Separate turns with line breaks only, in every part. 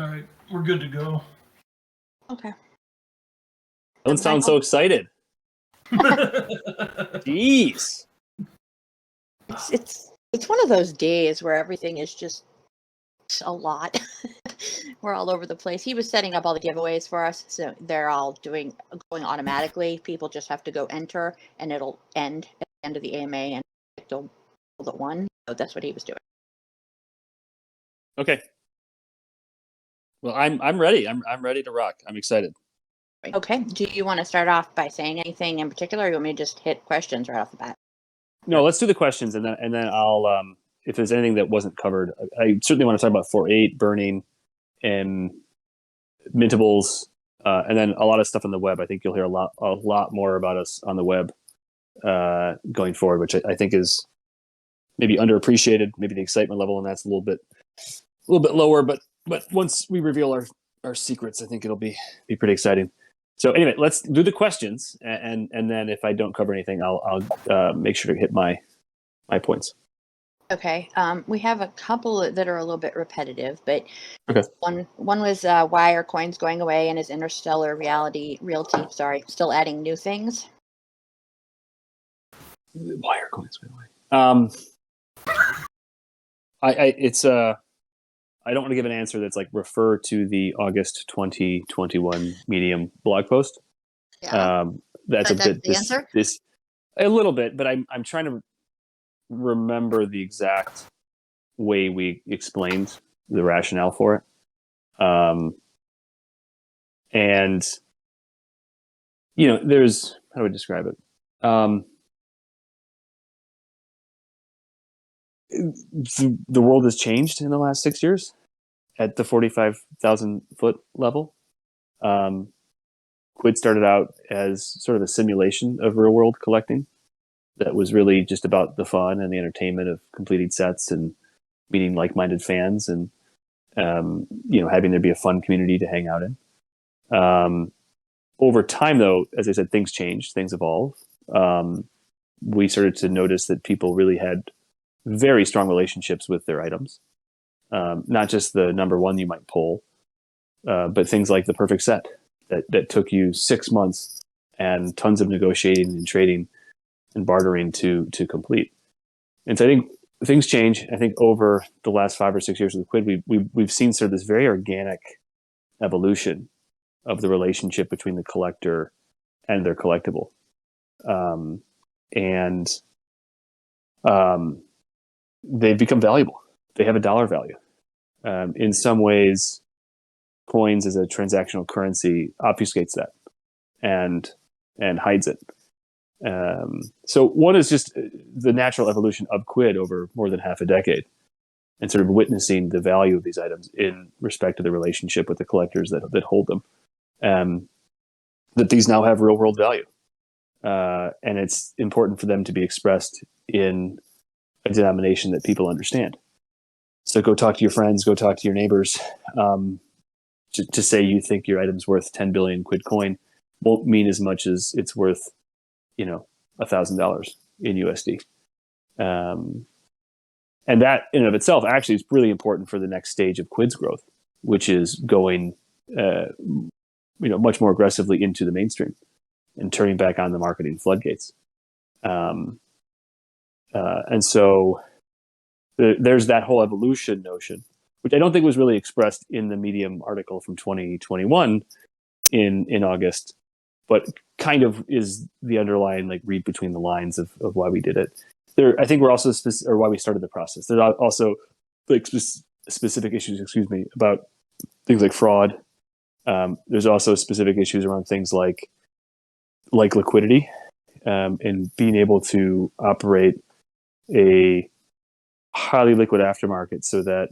All right, we're good to go.
Okay.
Don't sound so excited. Jeez.
It's one of those days where everything is just a lot. We're all over the place. He was setting up all the giveaways for us, so they're all going automatically. People just have to go enter, and it'll end at the end of the AMA, and they'll the one. So that's what he was doing.
Okay. Well, I'm ready. I'm ready to rock. I'm excited.
Okay. Do you want to start off by saying anything in particular, or you want me to just hit questions right off the bat?
No, let's do the questions, and then I'll if there's anything that wasn't covered, I certainly want to talk about 4.8 burning and mintables, and then a lot of stuff on the web. I think you'll hear a lot more about us on the web going forward, which I think is maybe underappreciated. Maybe the excitement level on that's a little bit lower, but once we reveal our secrets, I think it'll be pretty exciting. So anyway, let's do the questions, and then if I don't cover anything, I'll make sure to hit my points.
Okay. We have a couple that are a little bit repetitive, but
okay.
One was why are coins going away, and is Interstellar Realty still adding new things?
Why are coins going away? I don't want to give an answer that's like refer to the August 2021 Medium blog post.
Yeah.
That's
the answer?
This a little bit, but I'm trying to remember the exact way we explained the rationale for it. And there's, how do I describe it? The world has changed in the last 6 years at the 45,000 foot level. Quid started out as sort of a simulation of real world collecting that was really just about the fun and the entertainment of completing sets and meeting like-minded fans and having there be a fun community to hang out in. Over time, though, as I said, things changed, things evolved. We started to notice that people really had very strong relationships with their items, not just the number one you might pull, but things like the perfect set that took you 6 months and tons of negotiating and trading and bartering to complete. And so I think things change. I think over the last 5 or 6 years of the Quid, we've seen sort of this very organic evolution of the relationship between the collector and their collectible. They've become valuable. They have a dollar value. In some ways, coins as a transactional currency obfuscates that and hides it. So one is just the natural evolution of Quid over more than half a decade and sort of witnessing the value of these items in respect to the relationship with the collectors that hold them. That these now have real world value. And it's important for them to be expressed in a denomination that people understand. So go talk to your friends, go talk to your neighbors. To say you think your item's worth 10 billion Quid coin won't mean as much as it's worth, $1,000 in USD. And that in and of itself actually is really important for the next stage of Quid's growth, which is going, much more aggressively into the mainstream and turning back on the marketing floodgates. And so there's that whole evolution notion, which I don't think was really expressed in the Medium article from 2021 in August, but kind of is the underlying read between the lines of why we did it. I think we're also or why we started the process. There's also specific issues, about things like fraud. There's also specific issues around things like liquidity, and being able to operate a highly liquid aftermarket so that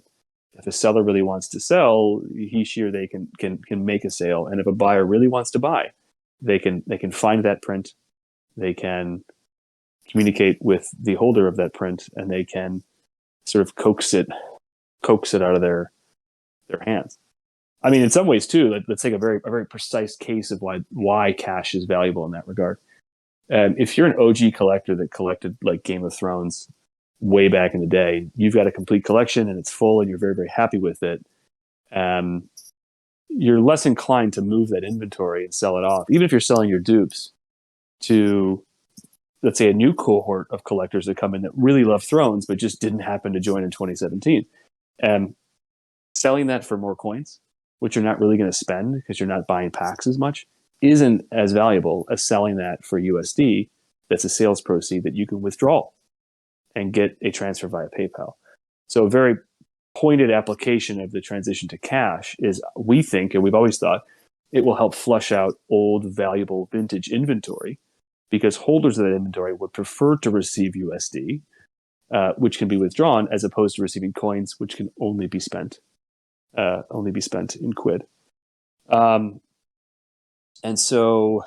if a seller really wants to sell, she or they can make a sale, and if a buyer really wants to buy, they can find that print, they can communicate with the holder of that print, and they can sort of coax it out of their hands. I mean, in some ways too, let's take a very precise case of why cash is valuable in that regard. If you're an OG collector that collected like Game of Thrones way back in the day, you've got a complete collection and it's full and you're very, very happy with it. you're less inclined to move that inventory and sell it off, even if you're selling your dupes to, let's say, a new cohort of collectors that come in that really love Thrones but just didn't happen to join in 2017. And selling that for more coins, which you're not really going to spend because you're not buying packs as much, isn't as valuable as selling that for USD. That's a sales proceed that you can withdraw and get a transfer via PayPal. So a very pointed application of the transition to cash is, we think, and we've always thought, it will help flush out old, valuable vintage inventory, because holders of that inventory would prefer to receive USD, which can be withdrawn, as opposed to receiving coins, which can only be spent in quid. And so,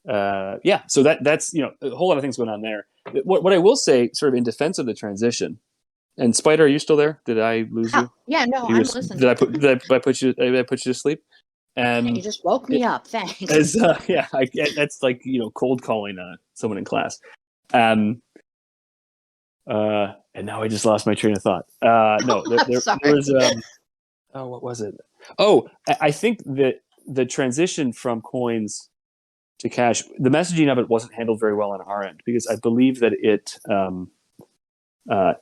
so that's, a whole lot of things going on there. What I will say, sort of in defense of the transition, and Spider, are you still there? Did I lose you?
Yeah, no, I'm listening.
Did I put you to sleep?
You just woke me up. Thanks.
That's like, cold calling someone in class. And now I just lost my train of thought. No, there was. What was it? Oh, I think that the transition from coins to cash, the messaging of it wasn't handled very well on our end, because I believe that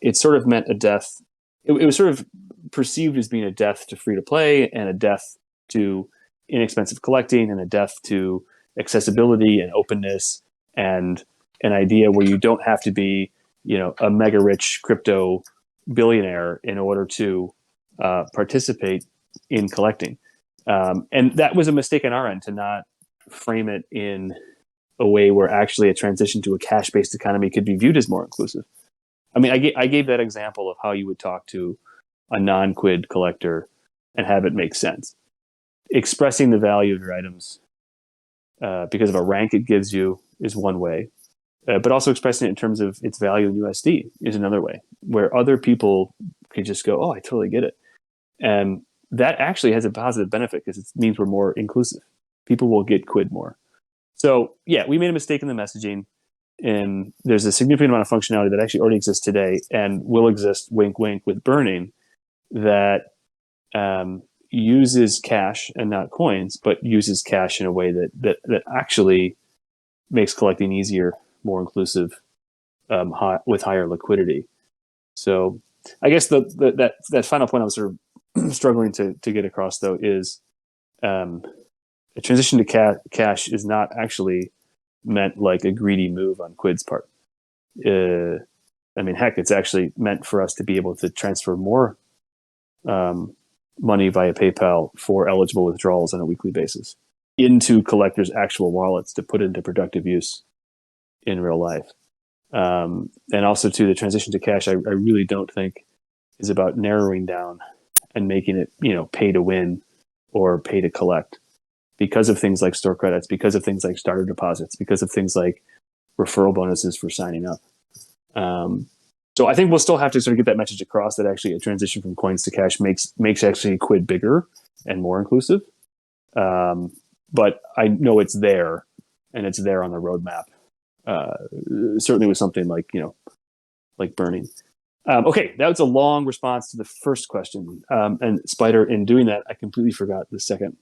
it sort of meant a death. It was sort of perceived as being a death to free to play, and a death to inexpensive collecting, and a death to accessibility and openness, and an idea where you don't have to be, a mega rich crypto billionaire in order to participate in collecting. And that was a mistake on our end, to not frame it in a way where actually a transition to a cash-based economy could be viewed as more inclusive. I mean, I gave that example of how you would talk to a non-quid collector and have it make sense. Expressing the value of your items because of a rank it gives you is one way, but also expressing it in terms of its value in USD is another way, where other people can just go, oh, I totally get it. And that actually has a positive benefit, because it means we're more inclusive. People will get quid more. So yeah, we made a mistake in the messaging, and there's a significant amount of functionality that actually already exists today and will exist, wink, wink, with burning, that uses cash and not coins, but uses cash in a way that actually makes collecting easier, more inclusive, with higher liquidity. So I guess that final point I was sort of struggling to get across, though, is a transition to cash is not actually meant like a greedy move on Quid's part. I mean, heck, it's actually meant for us to be able to transfer more money via PayPal for eligible withdrawals on a weekly basis into collectors' actual wallets to put into productive use in real life. And also, to the transition to cash, I really don't think is about narrowing down and making it, pay to win or pay to collect, because of things like store credits, because of things like starter deposits, because of things like referral bonuses for signing up. So I think we'll still have to sort of get that message across, that actually a transition from coins to cash makes actually Quid bigger and more inclusive. But I know it's there, and it's there on the roadmap. Certainly with something like, like burning. Okay, that was a long response to the first question. And Spider, in doing that, I completely forgot the second.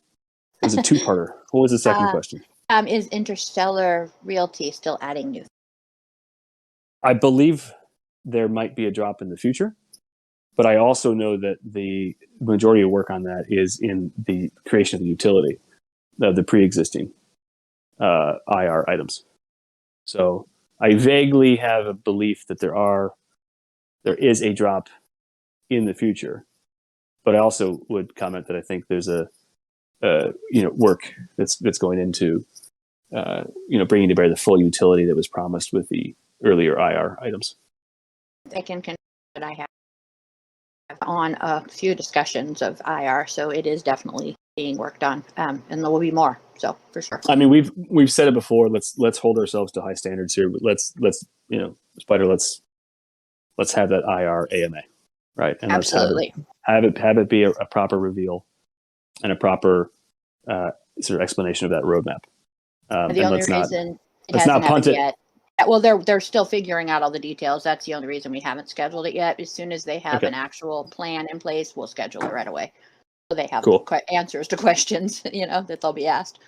It was a two-parter. What was the second question?
Is Interstellar Realty still adding new?
I believe there might be a drop in the future, but I also know that the majority of work on that is in the creation of the utility of the pre-existing IR items. So I vaguely have a belief that there is a drop in the future, but I also would comment that I think there's a work that's going into bringing to bear the full utility that was promised with the earlier IR items.
I can confirm that I have on a few discussions of IR, so it is definitely being worked on, and there will be more. So for sure.
I mean, we've said it before. Let's hold ourselves to high standards here. But let's Spider. Let's have that IR AMA, right? And
absolutely.
Let's have it be a proper reveal and a proper sort of explanation of that roadmap.
The only reason it hasn't happened yet. Well, they're still figuring out all the details. That's the only reason we haven't scheduled it yet. As soon as they have an actual plan in place, we'll schedule it right away. So they have
Cool.
answers to questions, that they'll be asked.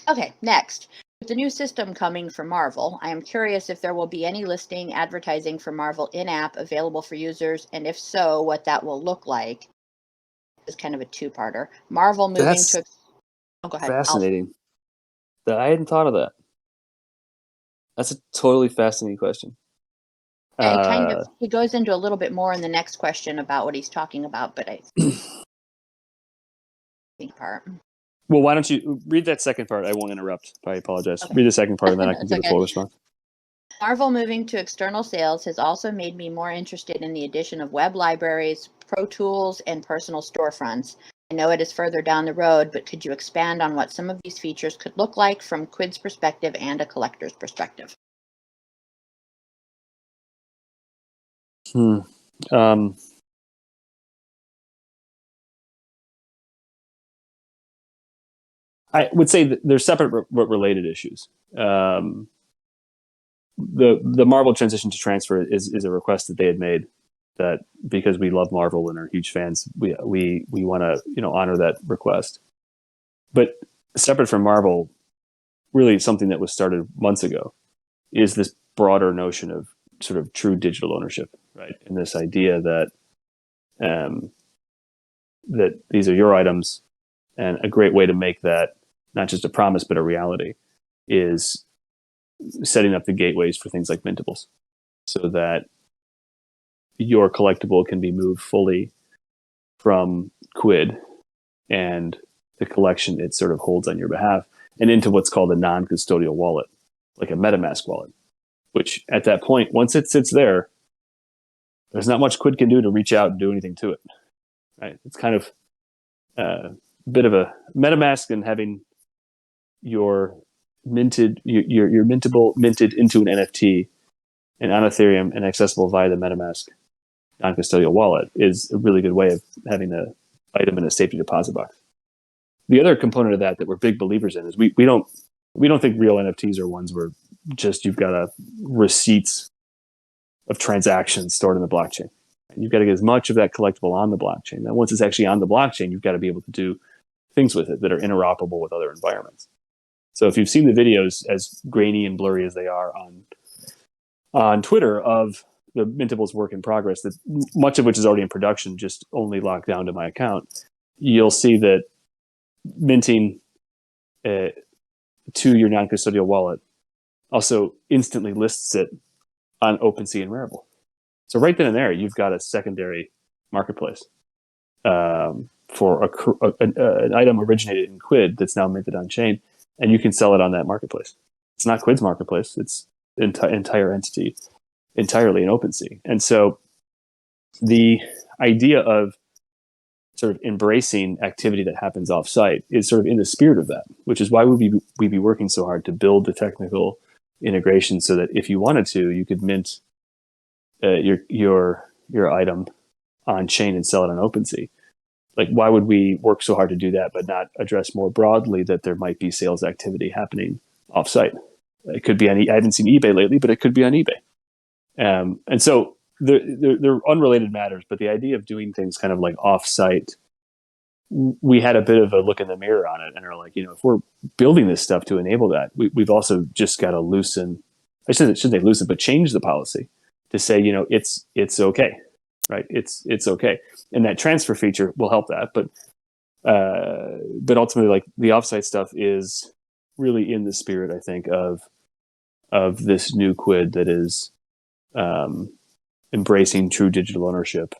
Okay, next. With the new system coming from Marvel, I am curious if there will be any listing advertising for Marvel in-app available for users, and if so, what that will look like. It's kind of a two-parter. Marvel moving
That's
to... Oh, go ahead.
fascinating. I hadn't thought of that. That's a totally fascinating question.
It kind of, he goes into a little bit more in the next question about what he's talking about, but I think part.
Well, why don't you read that second part? I won't interrupt. I apologize.
Okay.
Read the second part, and then I can
It's
give
okay.
a full response.
Marvel moving to external sales has also made me more interested in the addition of web libraries, Pro Tools, and personal storefronts. I know it is further down the road, but could you expand on what some of these features could look like from Quid's perspective and a collector's perspective?
I would say that they're separate but related issues. The Marvel transition to transfer is a request that they had made, that because we love Marvel and are huge fans, we want to honor that request. But separate from Marvel, really something that was started months ago, is this broader notion of sort of true digital ownership, right? And this idea that that these are your items, and a great way to make that not just a promise but a reality is setting up the gateways for things like mintables, so that your collectible can be moved fully from Quid and the collection it sort of holds on your behalf and into what's called a non-custodial wallet, like a MetaMask wallet, which at that point, once it sits there, there's not much Quid can do to reach out and do anything to it. Right? It's kind of a bit of a MetaMask, and having your mintable minted into an NFT and on Ethereum and accessible via the MetaMask non-custodial wallet is a really good way of having an item in a safety deposit box. The other component of that we're big believers in is we don't think real NFTs are ones where just you've got receipts of transactions stored in the blockchain. You've got to get as much of that collectible on the blockchain. Now, once it's actually on the blockchain, you've got to be able to do things with it that are interoperable with other environments. So if you've seen the videos, as grainy and blurry as they are on Twitter, of the mintables work in progress, that much of which is already in production, just only locked down to my account, you'll see that minting to your non-custodial wallet also instantly lists it on OpenSea and Rarible. So right then and there, you've got a secondary marketplace for an item originated in Quid that's now minted on chain, and you can sell it on that marketplace. It's not Quid's marketplace; it's entire entity, entirely in OpenSea. And so, the idea of sort of embracing activity that happens offsite is sort of in the spirit of that, which is why we'd be working so hard to build the technical integration so that if you wanted to, you could mint your item on chain and sell it on OpenSea. Like, why would we work so hard to do that, but not address more broadly that there might be sales activity happening offsite? It could be on. I haven't seen eBay lately, but it could be on eBay. And so they're unrelated matters, but the idea of doing things kind of like offsite, we had a bit of a look in the mirror on it, and are like, if we're building this stuff to enable that, we've also just got to loosen. I shouldn't say loosen, but change the policy to say, it's okay, right? It's okay, and that transfer feature will help that. But ultimately, like, the offsite stuff is really in the spirit, I think, of this new Quid that is embracing true digital ownership,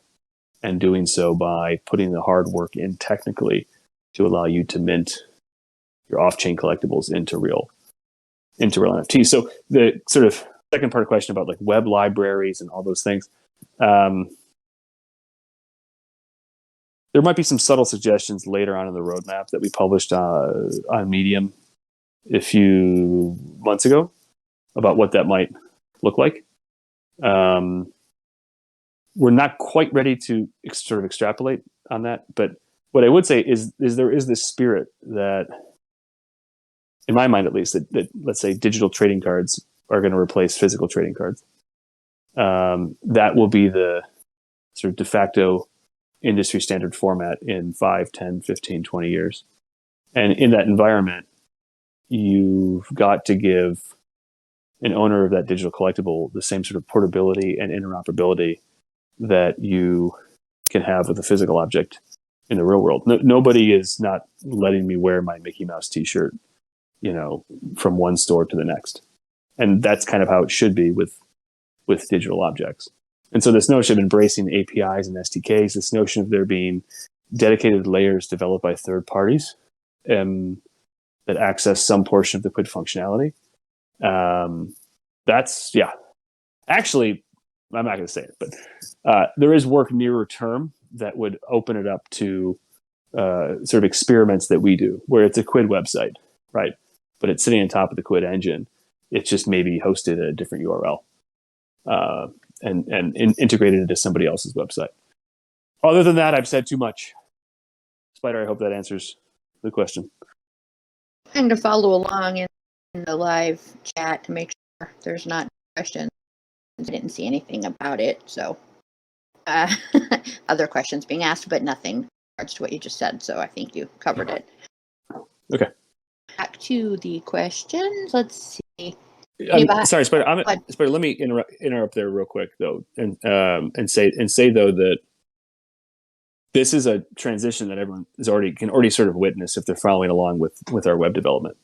and doing so by putting the hard work in technically to allow you to mint your off-chain collectibles into real NFTs. So the sort of second part of the question about like web libraries and all those things, there might be some subtle suggestions later on in the roadmap that we published on Medium a few months ago about what that might look like. We're not quite ready to sort of extrapolate on that, but what I would say is there is this spirit that, in my mind at least, that let's say digital trading cards are going to replace physical trading cards. That will be the sort of de facto industry standard format in 5, 10, 15, 20 years. And in that environment, you've got to give an owner of that digital collectible the same sort of portability and interoperability that you can have with a physical object in the real world. Nobody is not letting me wear my Mickey Mouse t-shirt, from one store to the next. And that's kind of how it should be with digital objects. And so this notion of embracing APIs and SDKs, this notion of there being dedicated layers developed by third parties that access some portion of the QUID functionality, actually, I'm not going to say it, but there is work nearer term that would open it up to sort of experiments that we do, where it's a QUID website, right? But it's sitting on top of the QUID engine. It's just maybe hosted at a different URL and integrated into somebody else's website. Other than that, I've said too much. Spider, I hope that answers the question.
Trying to follow along in the live chat to make sure there's not questions. I didn't see anything about it, so other questions being asked, but nothing in regards to what you just said. So I think you covered it.
Okay.
Back to the questions. Let's see.
Sorry, Spider. Spider, let me interrupt there real quick though, and say though that this is a transition that everyone can already sort of witness if they're following along with our web development.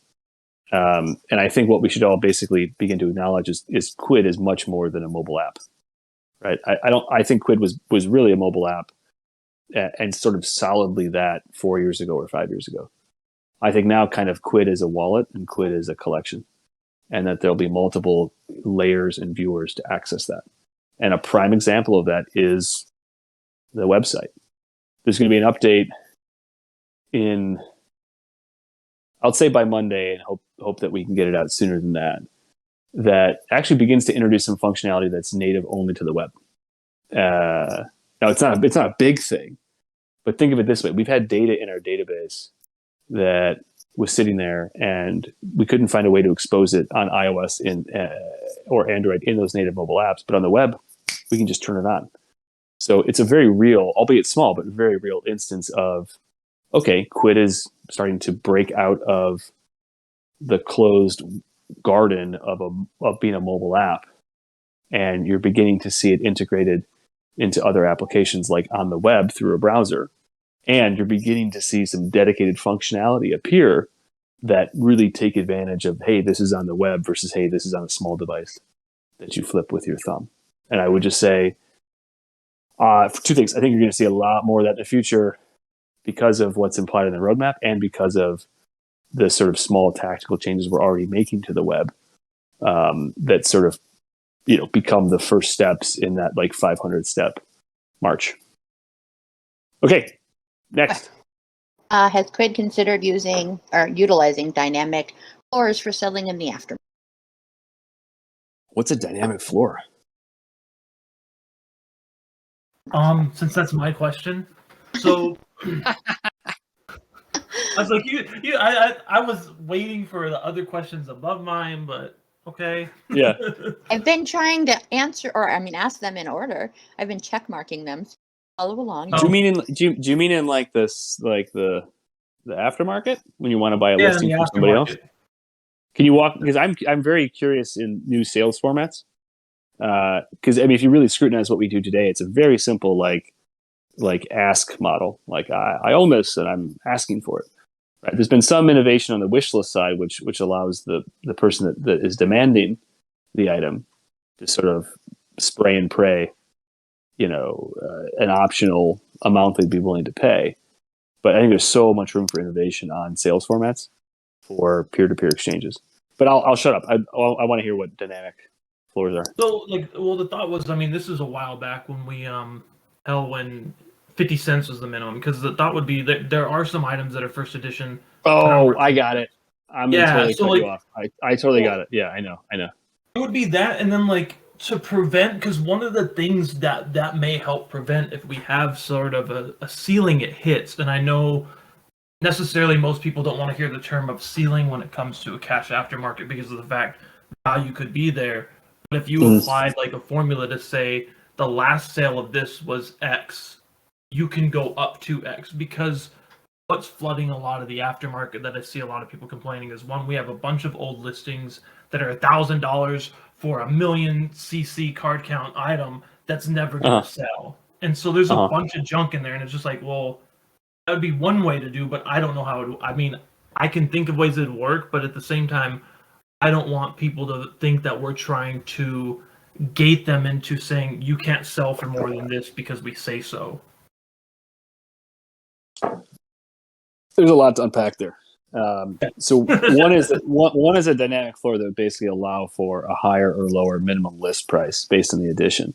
And I think what we should all basically begin to acknowledge is QUID is much more than a mobile app, right? I think QUID was really a mobile app, and sort of solidly that 4 years ago or 5 years ago. I think now kind of QUID is a wallet and QUID is a collection, and that there'll be multiple layers and viewers to access that. And a prime example of that is the website. There's going to be an update in, I'll say by Monday, and hope that we can get it out sooner than that actually begins to introduce some functionality that's native only to the web. Now it's not a big thing, but think of it this way. We've had data in our database that was sitting there and we couldn't find a way to expose it on iOS or Android in those native mobile apps, but on the web, we can just turn it on. So it's a very real, albeit small, but very real instance of, okay, QUID is starting to break out of the closed garden of being a mobile app, and you're beginning to see it integrated into other applications like on the web through a browser, and you're beginning to see some dedicated functionality appear that really take advantage of, hey, this is on the web versus, hey, this is on a small device that you flip with your thumb. And I would just say two things. I think you're going to see a lot more of that in the future because of what's implied in the roadmap and because of the sort of small tactical changes we're already making to the web that sort of, become the first steps in that like 500 step march. Okay, next.
Has QUID considered using or utilizing dynamic floors for selling in the aftermarket?
What's a dynamic floor?
Since that's my question, so I was like, I was waiting for the other questions above mine, but okay.
Yeah.
I've been trying to ask them in order. I've been check marking them all along.
Do you mean in like this, like the aftermarket when you want to buy a listing from somebody else? Can you walk? Because I'm very curious in new sales formats. Because if you really scrutinize what we do today, it's a very simple like ask model. Like I own this and I'm asking for it. Right? There's been some innovation on the wish list side, which allows the person that is demanding the item to sort of spray and pray, an optional amount they'd be willing to pay. But I think there's so much room for innovation on sales formats for peer-to-peer exchanges. But I'll shut up. I want to hear what dynamic floors are.
So, the thought was, this is a while back when we when 50 cents was the minimum, because the thought would be that there are some items that are first edition.
Oh, I got it. I'm gonna totally cut you off. I totally got it. Yeah, I know.
It would be that, and then to prevent, because one of the things that may help prevent if we have sort of a ceiling it hits, and I know necessarily most people don't want to hear the term of ceiling when it comes to a cash aftermarket because of the fact value could be there. But if you applied a formula to say the last sale of this was X, you can go up to X, because what's flooding a lot of the aftermarket that I see a lot of people complaining is, one, we have a bunch of old listings that are $1,000 for a 1,000,000 cc card count item that's never going to sell. And so there's a bunch of junk in there, and it's just like, well, that would be one way to do, but I don't know how it. I mean, I can think of ways it'd work, but at the same time, I don't want people to think that we're trying to gate them into saying you can't sell for more than this because we say so.
There's a lot to unpack there. So one is a dynamic floor that would basically allow for a higher or lower minimum list price based on the edition.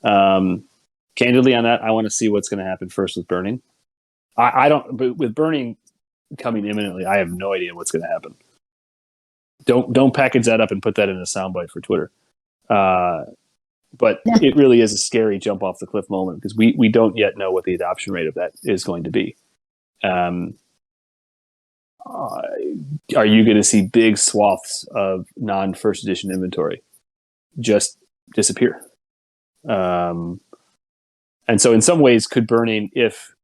Candidly, on that, I want to see what's going to happen first with burning. I don't, but with burning coming imminently, I have no idea what's going to happen. Don't package that up and put that in a soundbite for Twitter. But it really is a scary jump off the cliff moment, because we don't yet know what the adoption rate of that is going to be. Are you going to see big swaths of non-first edition inventory just disappear? And so in some ways, could burning, if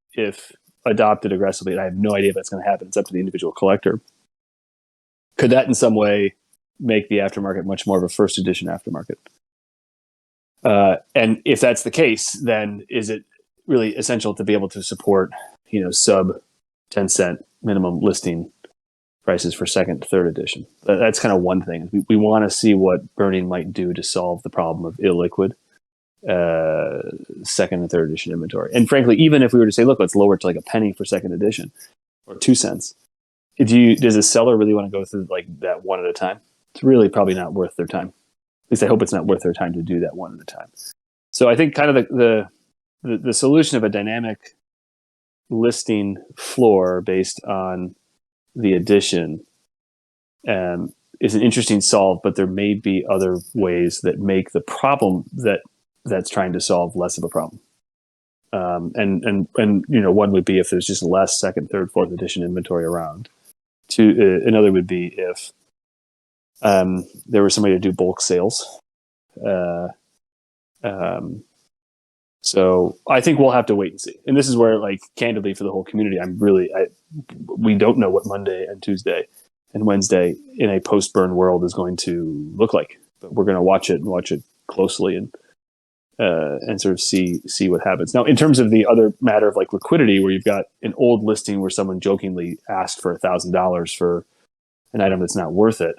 adopted aggressively, and I have no idea if that's going to happen, it's up to the individual collector, could that in some way make the aftermarket much more of a first edition aftermarket? And if that's the case, then is it really essential to be able to support, sub 10-cent minimum listing prices for second, third edition? That's kind of one thing. We want to see what burning might do to solve the problem of illiquid second and third edition inventory. And frankly, even if we were to say, look, let's lower it to like a penny for second edition or 2 cents, does a seller really want to go through like that one at a time? It's really probably not worth their time. At least I hope it's not worth their time to do that one at a time. So I think kind of the solution of a dynamic listing floor based on the edition is an interesting solve, but there may be other ways that make the problem that's trying to solve less of a problem. And one would be if there's just less second, third, fourth edition inventory around. Another would be if there was somebody to do bulk sales. So I think we'll have to wait and see. And this is where, like, candidly, for the whole community, we don't know what Monday and Tuesday and Wednesday in a post-burn world is going to look like. But we're going to watch it closely and sort of see what happens. Now, in terms of the other matter of like liquidity, where you've got an old listing where someone jokingly asked for $1,000 for an item that's not worth it.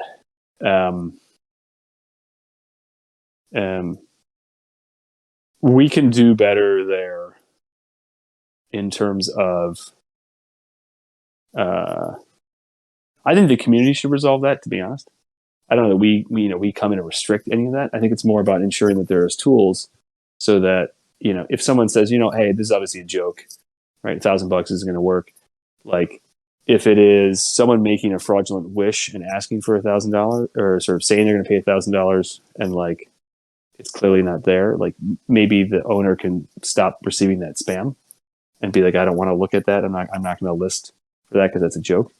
We can do better there in terms of, I think the community should resolve that, to be honest. I don't know that we come in and restrict any of that. I think it's more about ensuring that there's tools so that, if someone says, hey, this is obviously a joke, right? $1,000 isn't going to work. Like, if it is someone making a fraudulent wish and asking for $1,000, or sort of saying they're going to pay $1,000 and like it's clearly not there, like maybe the owner can stop receiving that spam and be like, I don't want to look at that. I'm not going to list for that because that's a joke.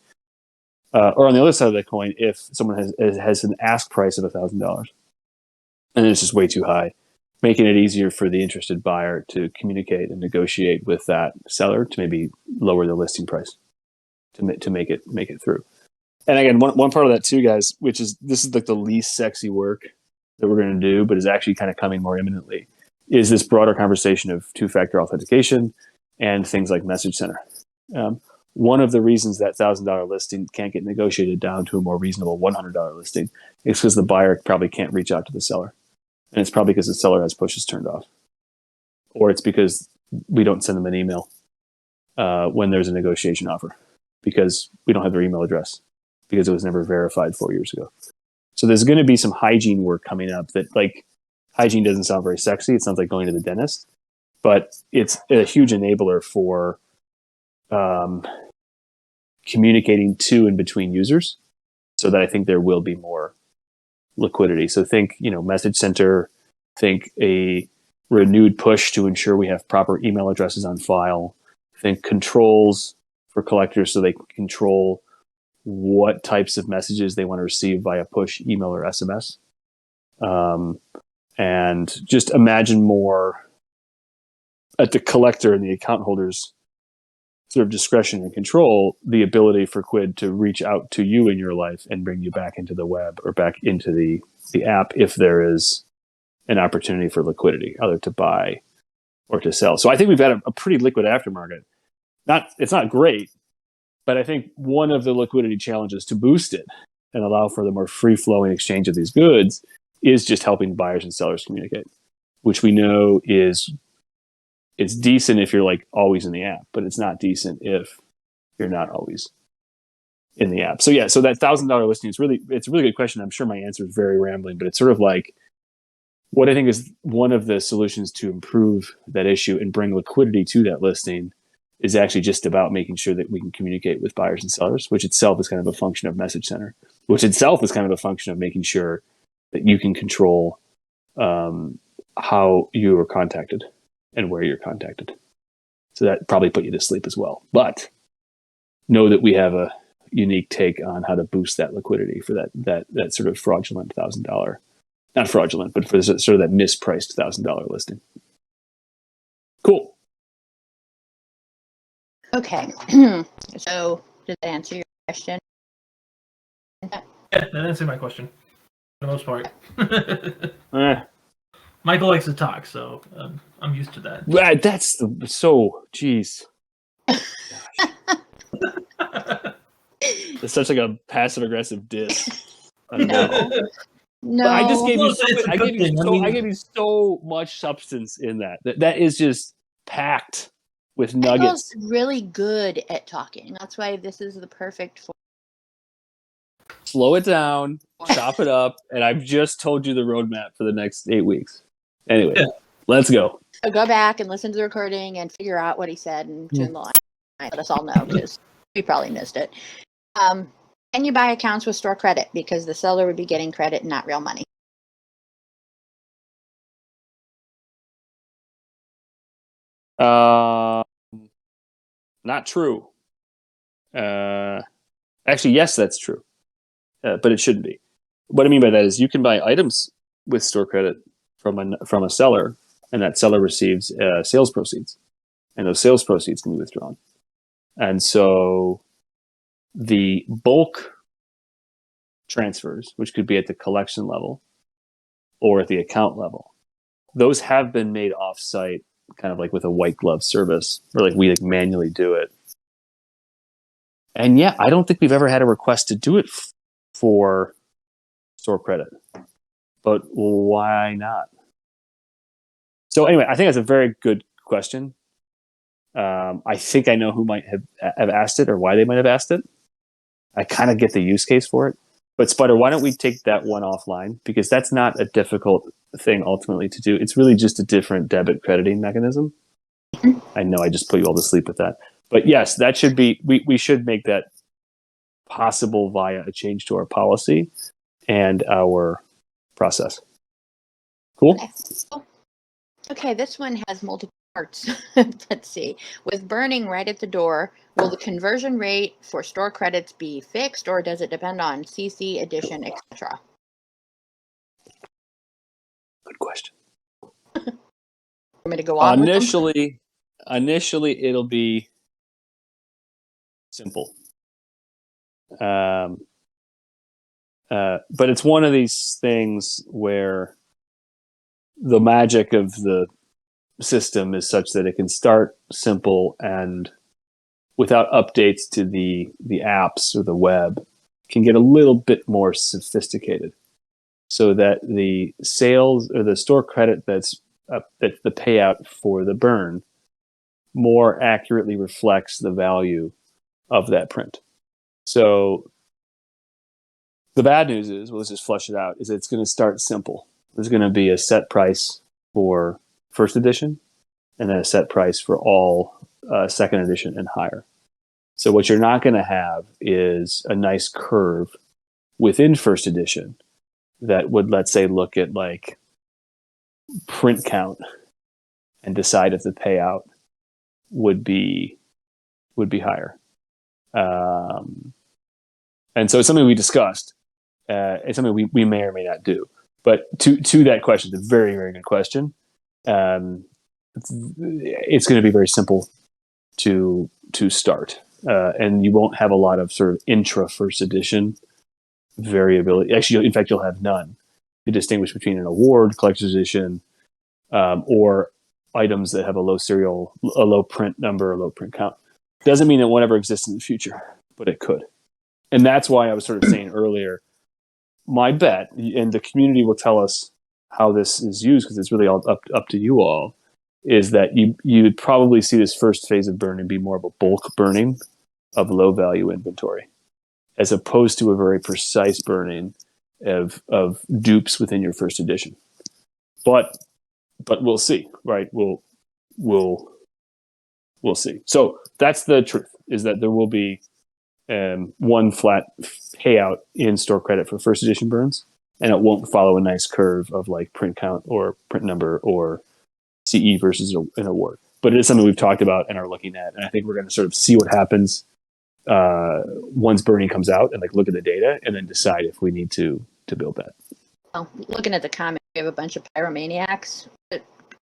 Or on the other side of the coin, if someone has an ask price of $1,000 and it's just way too high, making it easier for the interested buyer to communicate and negotiate with that seller to maybe lower the listing price to make it through. And again, one part of that too, guys, which is, this is like the least sexy work that we're going to do, but is actually kind of coming more imminently, is this broader conversation of two-factor authentication and things like Message Center. One of the reasons that $1,000 listing can't get negotiated down to a more reasonable $100 listing is because the buyer probably can't reach out to the seller. And it's probably because the seller has pushes turned off. Or it's because we don't send them an email when there's a negotiation offer, because we don't have their email address, because it was never verified 4 years ago. So there's going to be some hygiene work coming up that, like, hygiene doesn't sound very sexy. It sounds like going to the dentist, but it's a huge enabler for communicating to and between users, so that I think there will be more liquidity. So think, Message Center, think a renewed push to ensure we have proper email addresses on file, think controls for collectors so they can control what types of messages they want to receive via push, email, or SMS. And just imagine more at the collector and the account holder's sort of discretion and control, the ability for Quid to reach out to you in your life and bring you back into the web or back into the app if there is an opportunity for liquidity, either to buy or to sell. So I think we've got a pretty liquid aftermarket. It's not great, but I think one of the liquidity challenges to boost it and allow for the more free-flowing exchange of these goods is just helping buyers and sellers communicate, which we know it's decent if you're like always in the app, but it's not decent if you're not always in the app. So yeah, so that $1,000 listing it's a really good question. I'm sure my answer is very rambling, but it's sort of like what I think is one of the solutions to improve that issue and bring liquidity to that listing is actually just about making sure that we can communicate with buyers and sellers, which itself is kind of a function of Message Center, which itself is kind of a function of making sure that you can control how you are contacted and where you're contacted. So that probably put you to sleep as well. But know that we have a unique take on how to boost that liquidity for that sort of fraudulent $1,000, not fraudulent, but for sort of that mispriced $1,000 listing. Cool.
Okay. So did that answer your question?
Yeah, that answered my question for the most part.
Eh.
Michael likes to talk, so I'm used to that.
Right, geez. It's such like a passive aggressive diss. I don't know.
No.
But I just gave you
It's a good thing.
I gave you so much substance in that. That is just packed with nuggets.
Michael's really good at talking. That's why this is the perfect for.
Slow it down, chop it up, and I've just told you the roadmap for the next 8 weeks. Anyway,
Yeah.
Let's go.
So go back and listen to the recording and figure out what he said and tune the line. Let us all know because we probably missed it. Can you buy accounts with store credit? Because the seller would be getting credit and not real money.
Not true. Actually, yes, that's true. But it shouldn't be. What I mean by that is you can buy items with store credit from a seller, and that seller receives sales proceeds, and those sales proceeds can be withdrawn. And so the bulk transfers, which could be at the collection level or at the account level, those have been made off-site, kind of like with a white glove service, or like we manually do it. And yeah, I don't think we've ever had a request to do it for store credit, but why not? So anyway, I think that's a very good question. I think I know who might have asked it or why they might have asked it. I kind of get the use case for it. But Spider, why don't we take that one offline? Because that's not a difficult thing ultimately to do. It's really just a different debit crediting mechanism. I know I just put you all to sleep with that. But yes, that should be, we should make that possible via a change to our policy and our process. Cool?
Okay, this one has multiple parts. Let's see. With burning right at the door, will the conversion rate for store credits be fixed or does it depend on CC, edition, etc.?
Good question.
Want me to go on?
Initially, it'll be simple. But it's one of these things where the magic of the system is such that it can start simple and without updates to the apps or the web can get a little bit more sophisticated so that the sales or the store credit that's the payout for the burn more accurately reflects the value of that print. So the bad news is, well, let's just flush it out, is it's going to start simple. There's going to be a set price for first edition and then a set price for all second edition and higher. So what you're not going to have is a nice curve within first edition that would, let's say, look at like print count and decide if the payout would be higher. And so it's something we discussed. It's something we may or may not do. But to that question, it's a very, very good question. it's going to be very simple to start, and you won't have a lot of sort of intra first edition variability. Actually, in fact, you'll have none to distinguish between an award, collector's edition, or items that have a low print number, a low print count. Doesn't mean it won't ever exist in the future, but it could. And that's why I was sort of saying earlier, my bet, and the community will tell us how this is used because it's really all up to you all, is that you'd probably see this first phase of burning be more of a bulk burning of low value inventory, as opposed to a very precise burning of dupes within your first edition. But we'll see, right? We'll see. So that's the truth, is that there will be one flat payout in store credit for first edition burns, and it won't follow a nice curve of like print count or print number or CE versus an award. But it is something we've talked about and are looking at, and I think we're going to sort of see what happens once burning comes out, and like look at the data and then decide if we need to build that.
Well, looking at the comment, we have a bunch of pyromaniacs that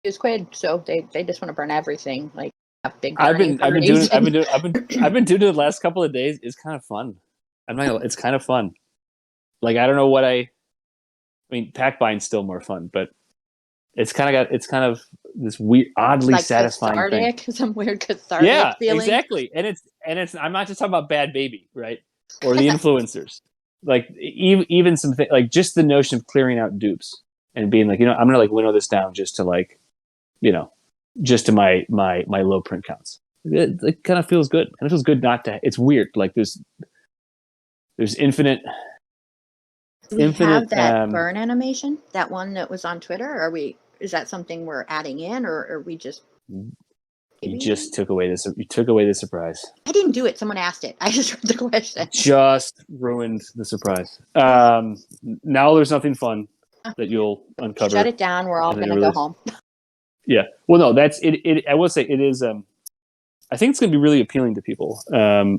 use Quid, so they just want to burn everything. Like big.
I've been doing it the last couple of days. It's kind of fun. It's kind of fun. Like I don't know what I mean. Pack bind's still more fun, but it's kind of this weird, oddly
like
satisfying
cathartic,
thing.
Some weird cathartic feeling.
Exactly. And it's. I'm not just talking about Bad Baby, right? Or the influencers. Like even something like just the notion of clearing out dupes and being like, I'm gonna like winnow this down just to like, just to my low print counts. It kind of feels good. And it feels good not to. It's weird. Like there's infinite.
Do we have that burn animation? That one that was on Twitter? Is that something we're adding in, or are we just?
You just took away this. You took away the surprise.
I didn't do it. Someone asked it. I just read the question.
Just ruined the surprise. Now there's nothing fun that you'll uncover.
Shut it down. We're all going to go home.
Yeah. Well, no, that's it. I will say it is. I think it's going to be really appealing to people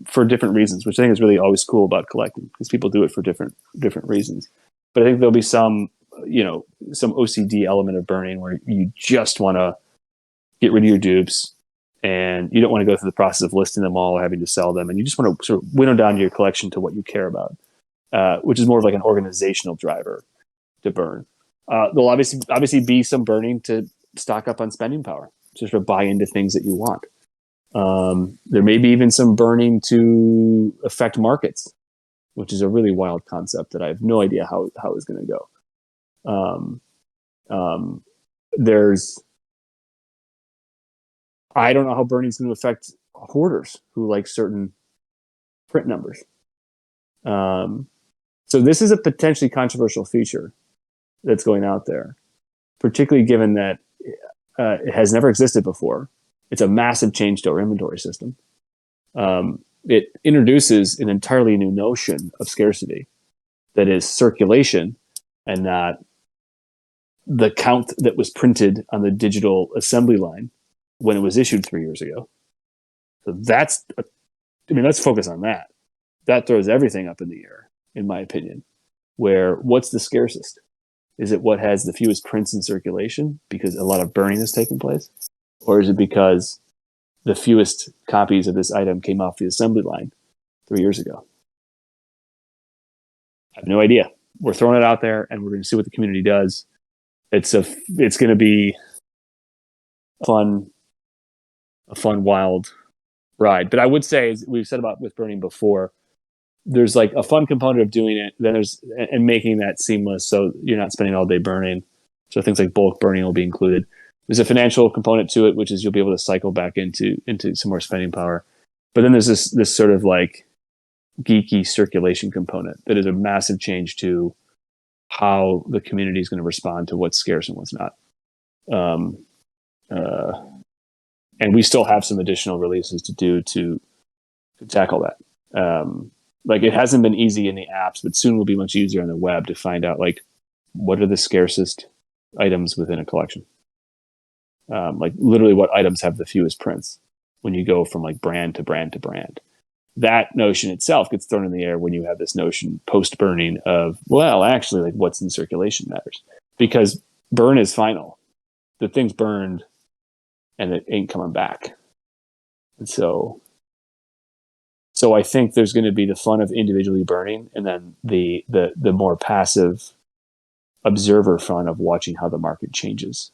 for different reasons, which I think is really always cool about collecting, because people do it for different reasons. But I think there'll be some OCD element of burning where you just want to get rid of your dupes, and you don't want to go through the process of listing them all or having to sell them, and you just want to sort of winnow down your collection to what you care about, which is more of like an organizational driver to burn. There'll obviously be some burning to stock up on spending power, to sort of buy into things that you want. There may be even some burning to affect markets, which is a really wild concept that I have no idea how it's going to go. I don't know how burning is going to affect hoarders who like certain print numbers. So this is a potentially controversial feature that's going out there, particularly given that it has never existed before. It's a massive change to our inventory system. It introduces an entirely new notion of scarcity that is circulation and not the count that was printed on the digital assembly line when it was issued 3 years ago. So let's focus on that. That throws everything up in the air, in my opinion. Where what's the scarcest? Is it what has the fewest prints in circulation because a lot of burning has taken place? Or is it because the fewest copies of this item came off the assembly line 3 years ago? I have no idea. We're throwing it out there, and we're going to see what the community does. It's going to be a fun, wild ride. But I would say, as we've said about with burning before, there's like a fun component of doing it, then and making that seamless, so you're not spending all day burning. So things like bulk burning will be included. There's a financial component to it, which is you'll be able to cycle back into some more spending power. But then there's this sort of like geeky circulation component that is a massive change to how the community is going to respond to what's scarce and what's not. And we still have some additional releases to do to tackle that. Like it hasn't been easy in the apps, but soon will be much easier on the web to find out like what are the scarcest items within a collection. Like literally what items have the fewest prints when you go from like brand to brand to brand. That notion itself gets thrown in the air when you have this notion post burning of, well, actually like what's in circulation matters, because burn is final. The thing's burned. and it ain't coming back. And so I think there's going to be the fun of individually burning, and then the more passive observer fun of watching how the market changes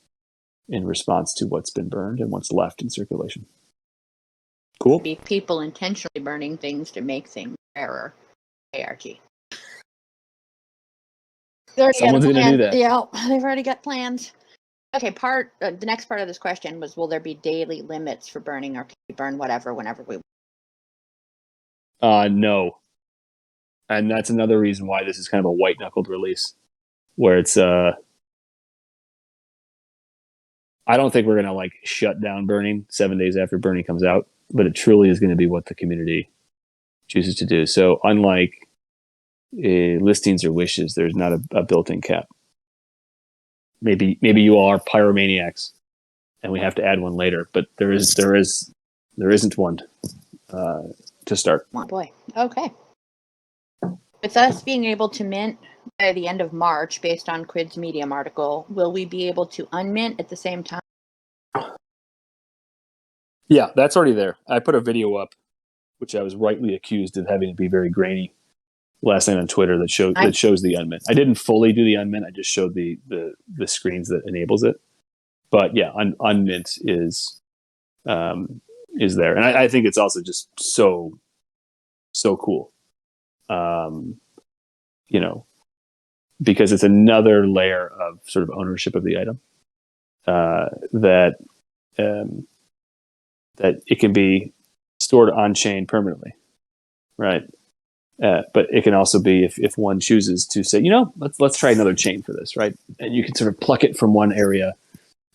in response to what's been burned and what's left in circulation. Cool.
Be people intentionally burning things to make things rarer. ARG.
Someone's going to do that.
Yeah, they've already got plans. Okay, the next part of this question was, will there be daily limits for burning, or can we burn whatever whenever we want?
No. And that's another reason why this is kind of a white-knuckled release, where it's I don't think we're going to like shut down burning 7 days after burning comes out, but it truly is going to be what the community chooses to do. So unlike listings or wishes, there's not a built-in cap. Maybe you all are pyromaniacs and we have to add one later, but there isn't one to start.
Oh boy. Okay. With us being able to mint by the end of March, based on Quid's Medium article, will we be able to unmint at the same time?
Yeah, that's already there. I put a video up, which I was rightly accused of having to be very grainy last night on Twitter that shows the unmint. I didn't fully do the unmint. I just showed the screens that enables it. But yeah, unmint is there, and I think it's also just so cool. Because it's another layer of sort of ownership of the item that it can be stored on chain permanently, right? But it can also be if one chooses to say, let's try another chain for this, right? And you can sort of pluck it from one area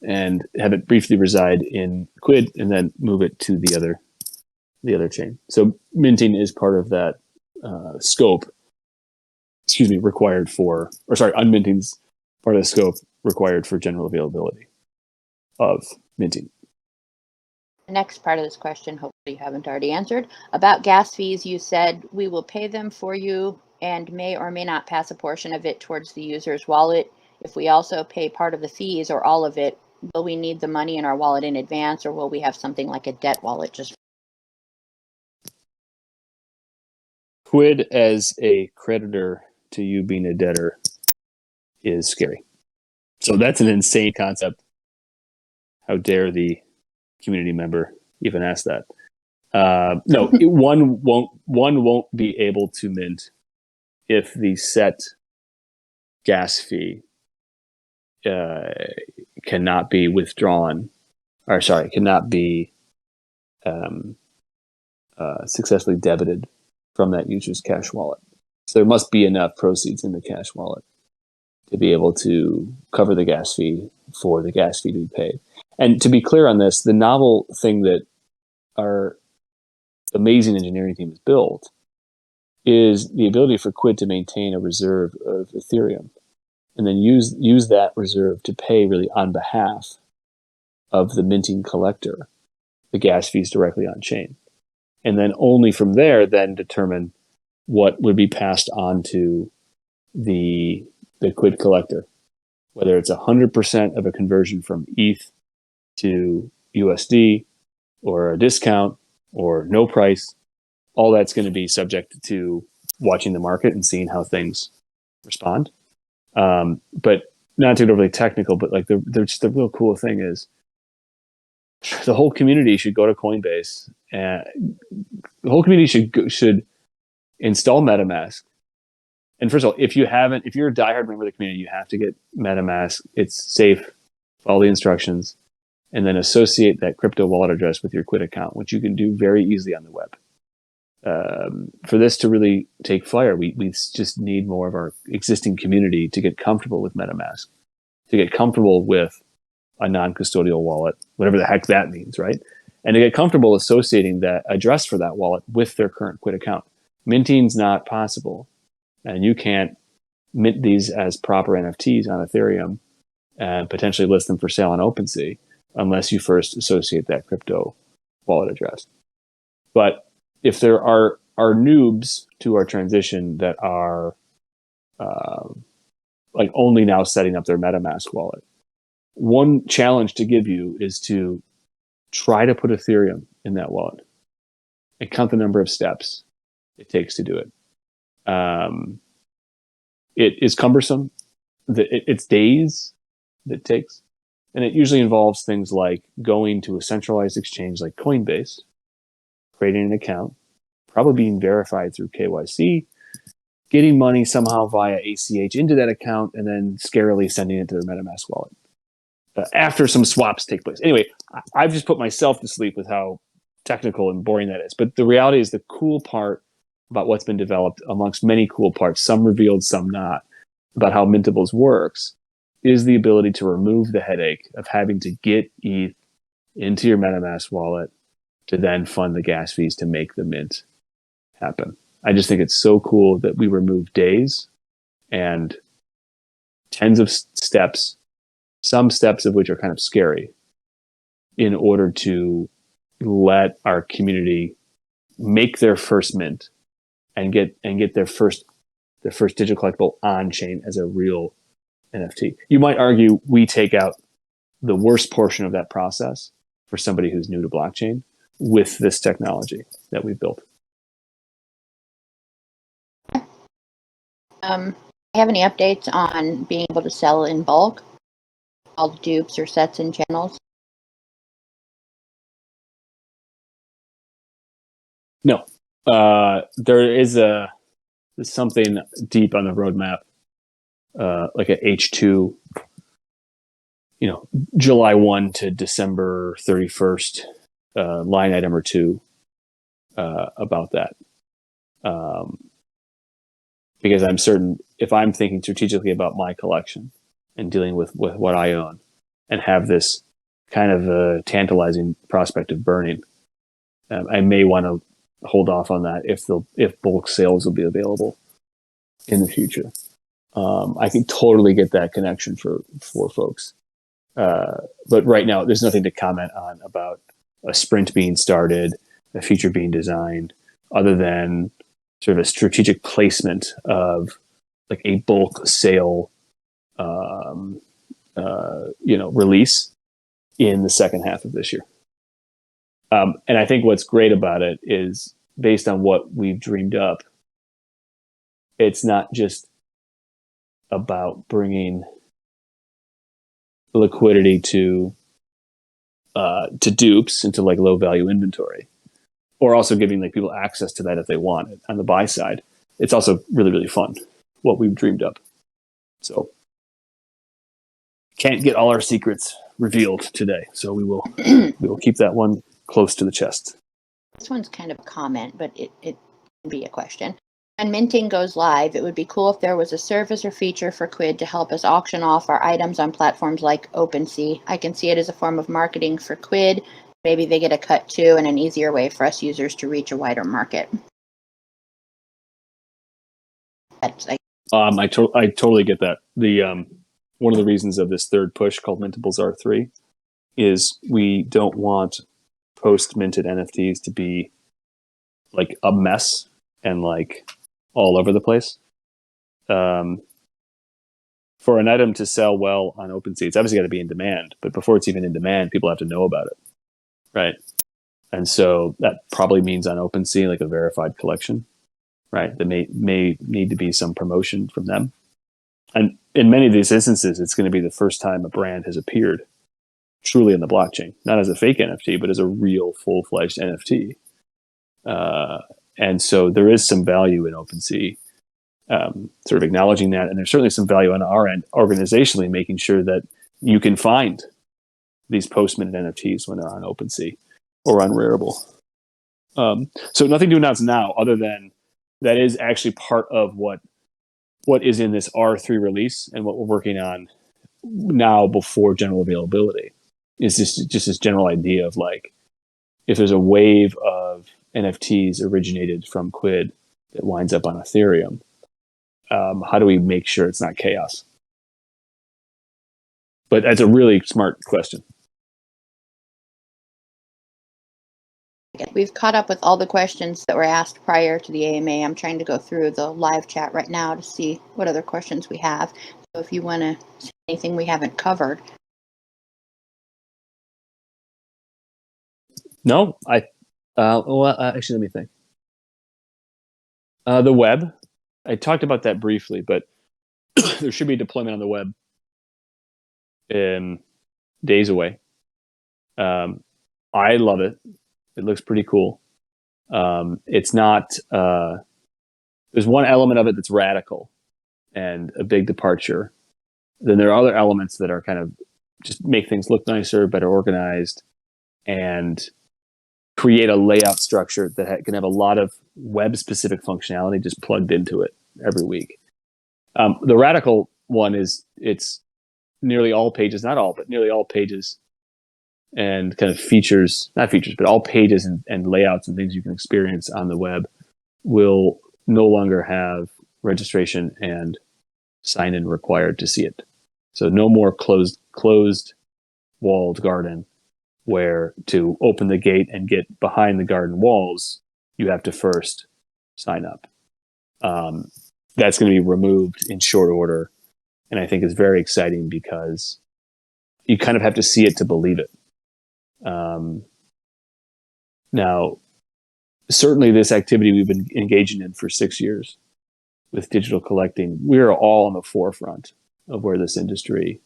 and have it briefly reside in Quid, and then move it to the other chain. So minting is part of that scope. Unminting's part of the scope required for general availability of minting.
The next part of this question, hopefully you haven't already answered. About gas fees, you said we will pay them for you and may or may not pass a portion of it towards the user's wallet. If we also pay part of the fees or all of it, will we need the money in our wallet in advance, or will we have something like a debt wallet just?
Quid as a creditor to you being a debtor is scary. So that's an insane concept. How dare the community member even ask that? No, one won't be able to mint if the set gas fee cannot be withdrawn, or sorry, cannot be successfully debited from that user's cash wallet. So there must be enough proceeds in the cash wallet to be able to cover the gas fee for the gas fee to be paid. And to be clear on this, the novel thing that our amazing engineering team has built is the ability for Quid to maintain a reserve of Ethereum and then use that reserve to pay really on behalf of the minting collector the gas fees directly on chain. And then only from there then determine what would be passed on to the Quid collector, whether it's 100% of a conversion from ETH to USD or a discount or no price. All that's going to be subject to watching the market and seeing how things respond. But not to get overly technical, but like the real cool thing is the whole community should go to Coinbase, and the whole community should install MetaMask. And first of all, if you're a diehard member of the community, you have to get MetaMask. It's safe. Follow the instructions, and then associate that crypto wallet address with your Quid account, which you can do very easily on the web. For this to really take fire, we just need more of our existing community to get comfortable with MetaMask, to get comfortable with a non-custodial wallet, whatever the heck that means, right? And to get comfortable associating that address for that wallet with their current Quid account. Minting's not possible, and you can't mint these as proper NFTs on Ethereum and potentially list them for sale on OpenSea unless you first associate that crypto wallet address. But if there are noobs to our transition that are like only now setting up their MetaMask wallet, one challenge to give you is to try to put Ethereum in that wallet and count the number of steps it takes to do it. It is cumbersome. It's days that it takes. And it usually involves things like going to a centralized exchange like Coinbase, creating an account, probably being verified through KYC, getting money somehow via ACH into that account, and then scarily sending it to their MetaMask wallet after some swaps take place. Anyway, I've just put myself to sleep with how technical and boring that is. But the reality is the cool part about what's been developed amongst many cool parts, some revealed, some not, about how Mintables works is the ability to remove the headache of having to get ETH into your MetaMask wallet to then fund the gas fees to make the mint happen. I just think it's so cool that we remove days and tens of steps, some steps of which are kind of scary, in order to let our community make their first mint and get their first digital collectible on chain as a real NFT. You might argue we take out the worst portion of that process for somebody who's new to blockchain with this technology that we've built.
Do you have any updates on being able to sell in bulk, all dupes or sets and channels?
No, there is something deep on the roadmap, like a H2, July 1 to December 31st, line item or two about that. Because I'm certain if I'm thinking strategically about my collection and dealing with what I own and have this kind of a tantalizing prospect of burning, I may want to hold off on that if bulk sales will be available in the future. I can totally get that connection for folks. But right now, there's nothing to comment on about a sprint being started, a feature being designed, other than sort of a strategic placement of like a bulk sale, release in the second half of this year. And I think what's great about it is based on what we've dreamed up, it's not just about bringing liquidity to dupes into like low value inventory, or also giving like people access to that if they want it on the buy side. It's also really, really fun what we've dreamed up. So can't get all our secrets revealed today. So we will keep that one close to the chest.
This one's kind of a comment, but it can be a question. When minting goes live, it would be cool if there was a service or feature for Quid to help us auction off our items on platforms like OpenSea. I can see it as a form of marketing for Quid. Maybe they get a cut too, and an easier way for us users to reach a wider market.
I totally get that. The one of the reasons of this third push called Mintables R3 is we don't want post-minted NFTs to be like a mess and like all over the place. For an item to sell well on OpenSea, it's obviously got to be in demand, but before it's even in demand, people have to know about it, right? And so that probably means on OpenSea, like a verified collection, right? There may need to be some promotion from them. And in many of these instances, it's going to be the first time a brand has appeared truly in the blockchain, not as a fake NFT, but as a real full-fledged NFT. And so there is some value in OpenSea, sort of acknowledging that. And there's certainly some value on our end, organizationally, making sure that you can find these post-minted NFTs when they're on OpenSea or on Rarible. So nothing to announce now, other than that is actually part of what is in this R3 release and what we're working on now before general availability. Is just this general idea of like, if there's a wave of NFTs originated from Quid that winds up on Ethereum, how do we make sure it's not chaos? But that's a really smart question.
We've caught up with all the questions that were asked prior to the AMA. I'm trying to go through the live chat right now to see what other questions we have. So if you want to see anything we haven't covered,
No, actually, let me think. The web. I talked about that briefly, but there should be deployment on the web in days away. I love it. It looks pretty cool. It's not. There's one element of it that's radical and a big departure. Then there are other elements that are kind of just make things look nicer, better organized, and create a layout structure that can have a lot of web-specific functionality just plugged into it every week. The radical one is it's nearly all pages, not all, but nearly all pages and kind of features, not features, but all pages and layouts and things you can experience on the web will no longer have registration and sign-in required to see it. So no more closed walled garden where to open the gate and get behind the garden walls, you have to first sign up. That's going to be removed in short order. And I think it's very exciting because you kind of have to see it to believe it. Now, certainly this activity we've been engaging in for 6 years with digital collecting, we're all on the forefront of where this industry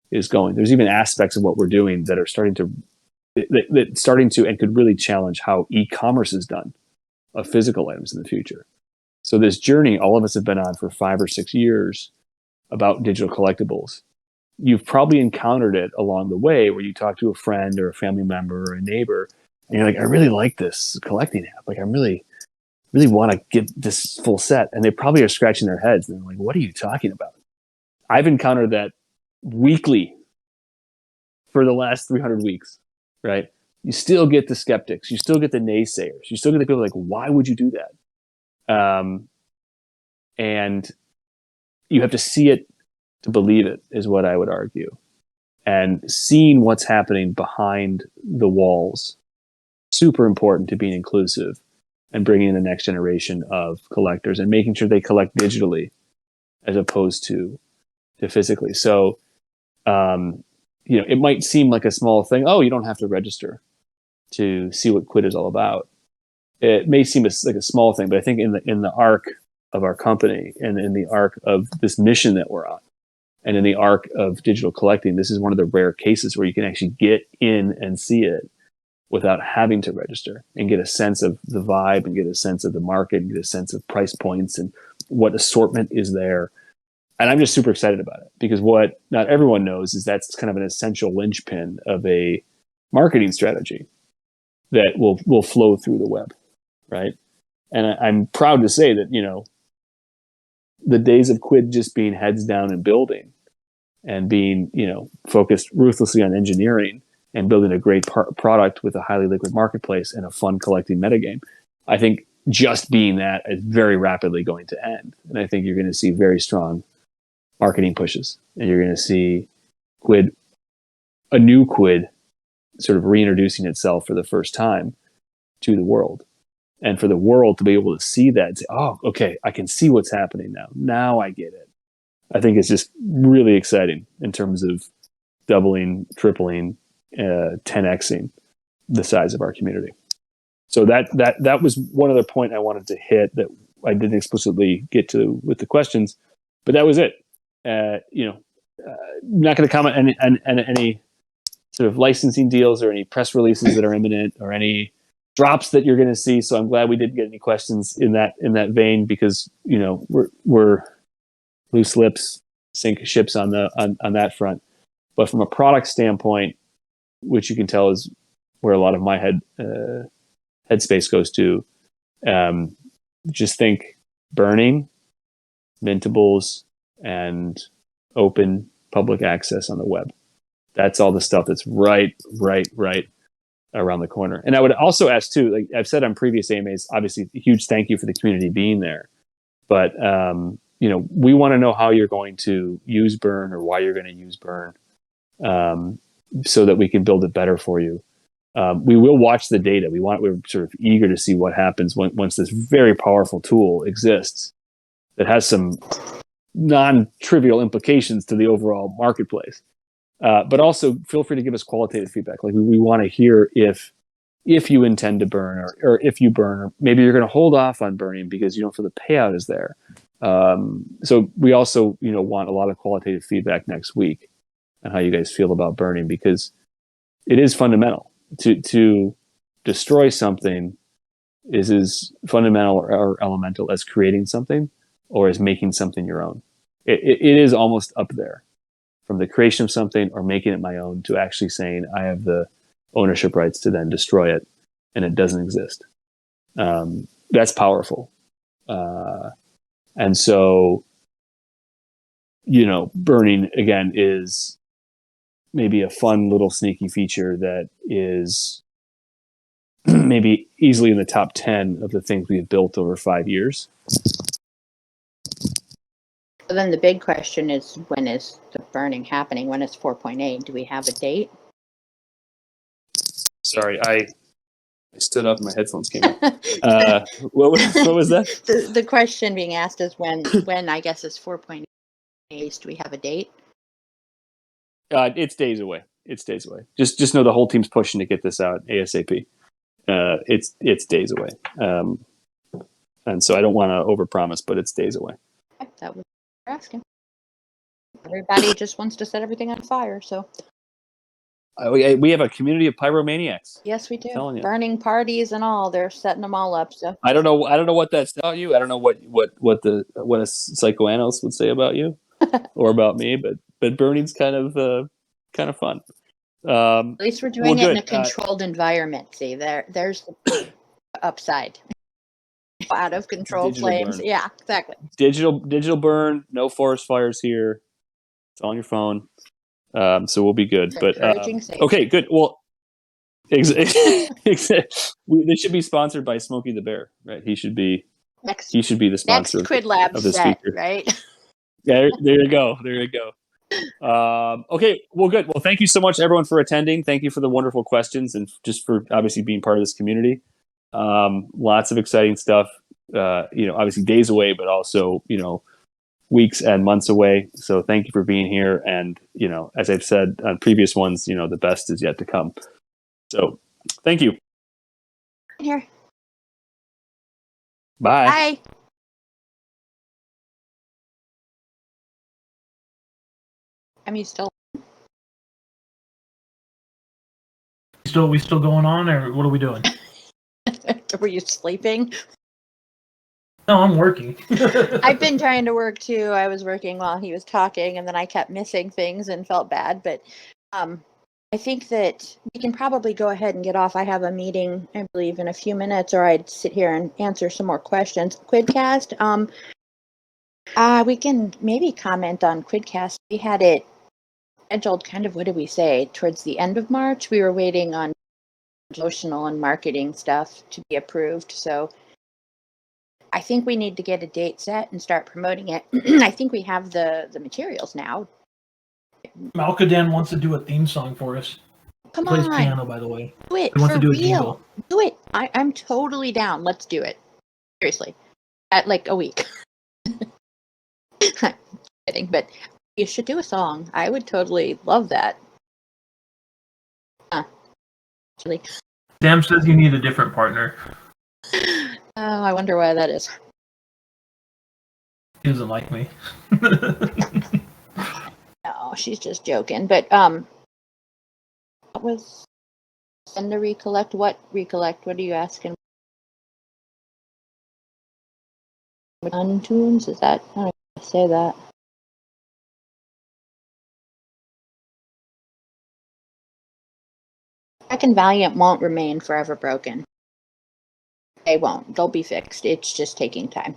is going. There's even aspects of what we're doing that are starting to and could really challenge how e-commerce is done of physical items in the future. So this journey all of us have been on for 5 or 6 years about digital collectibles. You've probably encountered it along the way where you talk to a friend or a family member or a neighbor and you're like, I really like this collecting app. Like I really want to get this full set. And they probably are scratching their heads and they're like, what are you talking about? I've encountered that weekly for the last 300 weeks, right? You still get the skeptics. You still get the naysayers. You still get the people like, why would you do that? And you have to see it to believe it, is what I would argue. And seeing what's happening behind the walls, super important to being inclusive and bringing in the next generation of collectors and making sure they collect digitally as opposed to physically. So, it might seem like a small thing. Oh, you don't have to register to see what Quid is all about. It may seem like a small thing, but I think in the arc of our company and in the arc of this mission that we're on, and in the arc of digital collecting, this is one of the rare cases where you can actually get in and see it without having to register and get a sense of the vibe and get a sense of the market and get a sense of price points and what assortment is there. And I'm just super excited about it because what not everyone knows is that's kind of an essential linchpin of a marketing strategy that will flow through the web, right? And I'm proud to say that, the days of Quid just being heads down and building and being, focused ruthlessly on engineering and building a great product with a highly liquid marketplace and a fun collecting metagame, I think just being that is very rapidly going to end. And I think you're going to see very strong marketing pushes, and you're going to see Quid, a new Quid, sort of reintroducing itself for the first time to the world. And for the world to be able to see that and say, oh, okay, I can see what's happening now. Now I get it. I think it's just really exciting in terms of doubling, tripling, 10xing the size of our community. So that was one other point I wanted to hit that I didn't explicitly get to with the questions, but that was it. Not going to comment on any sort of licensing deals or any press releases that are imminent or any drops that you're going to see. So I'm glad we didn't get any questions in that vein because we're loose lips sink ships on that front. But from a product standpoint, which you can tell is where a lot of my headspace goes to, just think burning, mintables, and open public access on the web. That's all the stuff that's right around the corner. And I would also ask too, like I've said on previous AMAs, obviously a huge thank you for the community being there. But we want to know how you're going to use Burn or why you're going to use Burn, so that we can build it better for you. We will watch the data. We're sort of eager to see what happens once this very powerful tool exists that has some non-trivial implications to the overall marketplace. But also feel free to give us qualitative feedback. Like we want to hear if if you intend to burn, or if you burn, or maybe you're going to hold off on burning because you don't feel the payout is there. So we also, want a lot of qualitative feedback next week on how you guys feel about burning, because it is fundamental to destroy something is as fundamental or elemental as creating something or as making something your own. It is almost up there from the creation of something or making it my own to actually saying I have the ownership rights to then destroy it and it doesn't exist. That's powerful. And so, burning again is maybe a fun little sneaky feature that is maybe easily in the top 10 of the things we've built over 5 years.
So then the big question is, when is the burning happening? When is 4.8? Do we have a date?
Sorry, I stood up and my headphones came up. What was that?
The question being asked is when I guess is 4.8. Do we have a date?
It's days away. It's days away. Just know the whole team's pushing to get this out ASAP. It's days away. And so I don't want to overpromise, but it's days away.
That was what we're asking. Everybody just wants to set everything on fire, so.
We have a community of pyromaniacs.
Yes, we do.
Telling you.
Burning parties and all. They're setting them all up. So
I don't know what that's about you. I don't know what a psychoanalyst would say about you or about me, but burning's kind of fun.
at least we're doing it in
good.
a controlled environment. See, there's the upside. Out of control flames.
Burn.
Yeah, exactly.
Digital burn. No forest fires here. It's on your phone. So we'll be good. But okay, good. Well, they should be sponsored by Smokey the Bear, right? He should be the sponsor
next Quid Lab
of this
set,
feature,
right?
Yeah, there you go. Okay, well, good. Well, thank you so much, everyone, for attending. Thank you for the wonderful questions and just for obviously being part of this community. Lots of exciting stuff. Obviously days away, but also weeks and months away. So thank you for being here. And as I've said on previous ones, the best is yet to come. So thank you.
Here.
Bye.
Bye. You still.
We still going on, or what are we doing?
Were you sleeping?
No, I'm working.
I've been trying to work too. I was working while he was talking, and then I kept missing things and felt bad. But I think that we can probably go ahead and get off. I have a meeting, I believe, in a few minutes, or I'd sit here and answer some more questions. Quidcast. We can maybe comment on Quidcast. We had it scheduled kind of, what did we say, towards the end of March. We were waiting on promotional and marketing stuff to be approved. So I think we need to get a date set and start promoting it. I think we have the materials now.
Malkadan wants to do a theme song for us.
Come
He plays
on,
piano, by the way.
do it
He wants
for
to do a
real.
jingle.
Do it. I'm totally down. Let's do it. Seriously, at like a week. I'm kidding, but you should do a song. I would totally love that. Actually.
Sam says you need a different partner.
Oh, I wonder why that is.
He doesn't like me.
No, she's just joking. But what was send to recollect? What recollect? What are you asking? Untunes? Is that? I don't know how to say that. Jack and Valiant won't remain forever broken. They won't. They'll be fixed. It's just taking time.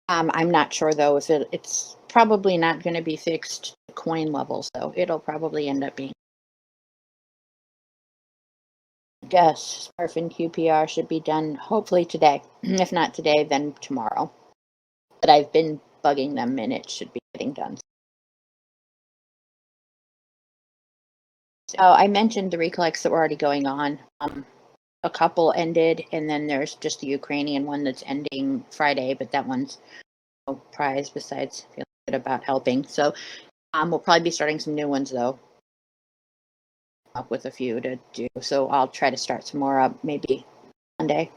I'm not sure though if it's probably not going to be fixed to coin levels though. It'll probably end up being. I guess Smurf and QPR should be done hopefully today. If not today, then tomorrow. But I've been bugging them and it should be getting done. So I mentioned the recollects that were already going on. A couple ended, and then there's just the Ukrainian one that's ending Friday, but that one's no prize besides feeling good about helping. So we'll probably be starting some new ones though. up with a few to do. So I'll try to start some more up maybe Monday.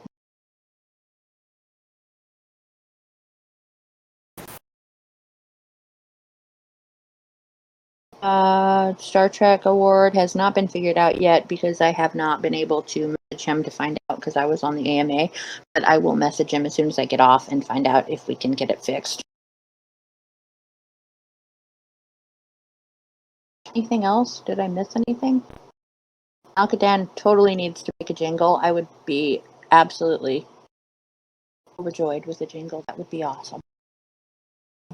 Star Trek award has not been figured out yet because I have not been able to message him to find out because I was on the AMA, but I will message him as soon as I get off and find out if we can get it fixed. Anything else? Did I miss anything? Alcadan totally needs to make a jingle. I would be absolutely overjoyed with a jingle. That would be awesome.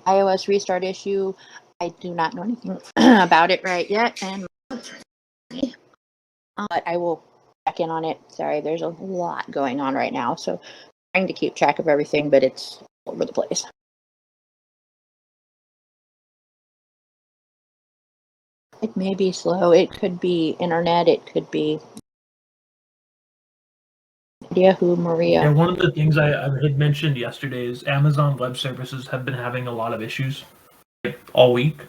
iOS restart issue. I do not know anything about it right yet, and but I will check in on it. Sorry, there's a lot going on right now, so trying to keep track of everything, but it's all over the place. It may be slow. It could be internet. It could be Yahoo Maria.
Yeah, one of the things I had mentioned yesterday is Amazon Web Services have been having a lot of issues like, all week.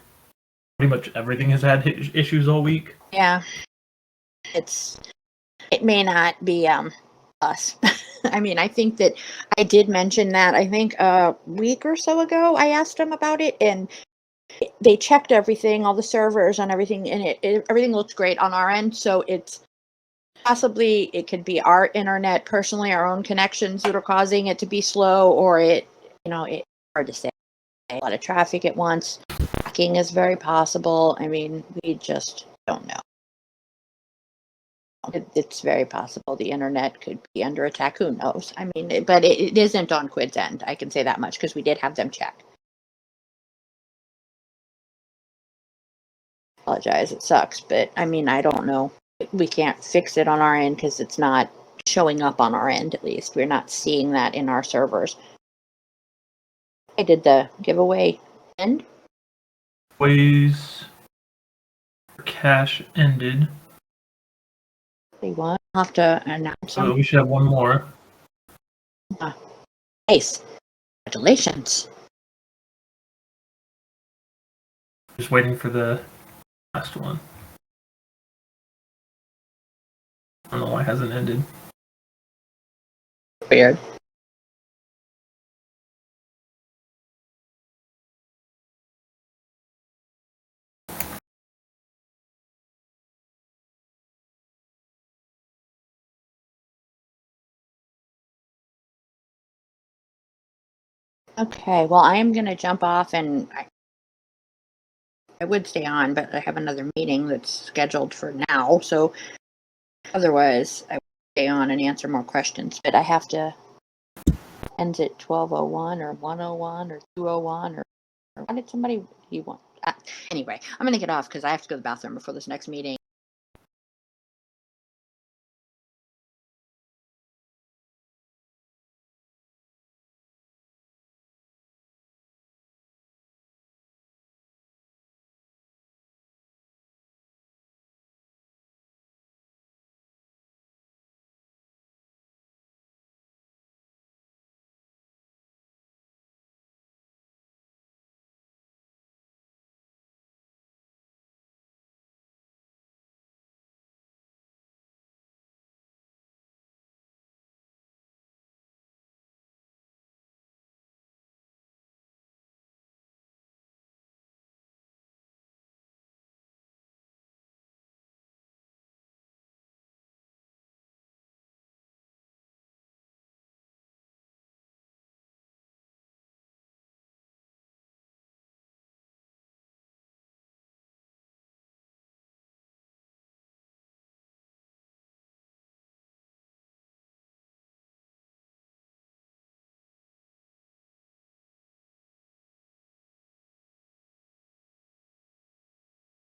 Pretty much everything has had issues all week.
Yeah, it may not be us. I mean, I think that I did mention that. I think a week or so ago, I asked them about it, and they checked everything, all the servers and everything, and everything looks great on our end. So it's possibly it could be our internet, personally, our own connections that are causing it to be slow, or it's hard to say. A lot of traffic at once. Hacking is very possible. I mean, we just don't know. It's very possible the internet could be under attack. Who knows? I mean, but it isn't on Quid's end. I can say that much because we did have them check. Apologize. It sucks, but I mean, I don't know. We can't fix it on our end because it's not showing up on our end. At least we're not seeing that in our servers. I did the giveaway end.
Ways cache ended.
I'll have to announce
So
them.
we should have one more.
Nice. Congratulations.
Just waiting for the last one. I don't know why it hasn't ended.
Weird. Okay, well, I am going to jump off, and I would stay on, but I have another meeting that's scheduled for now. So otherwise, I would stay on and answer more questions. But I have to end at 12:01 or 1:01 or 2:01 or why did somebody you want? Anyway, I'm going to get off because I have to go to the bathroom before this next meeting.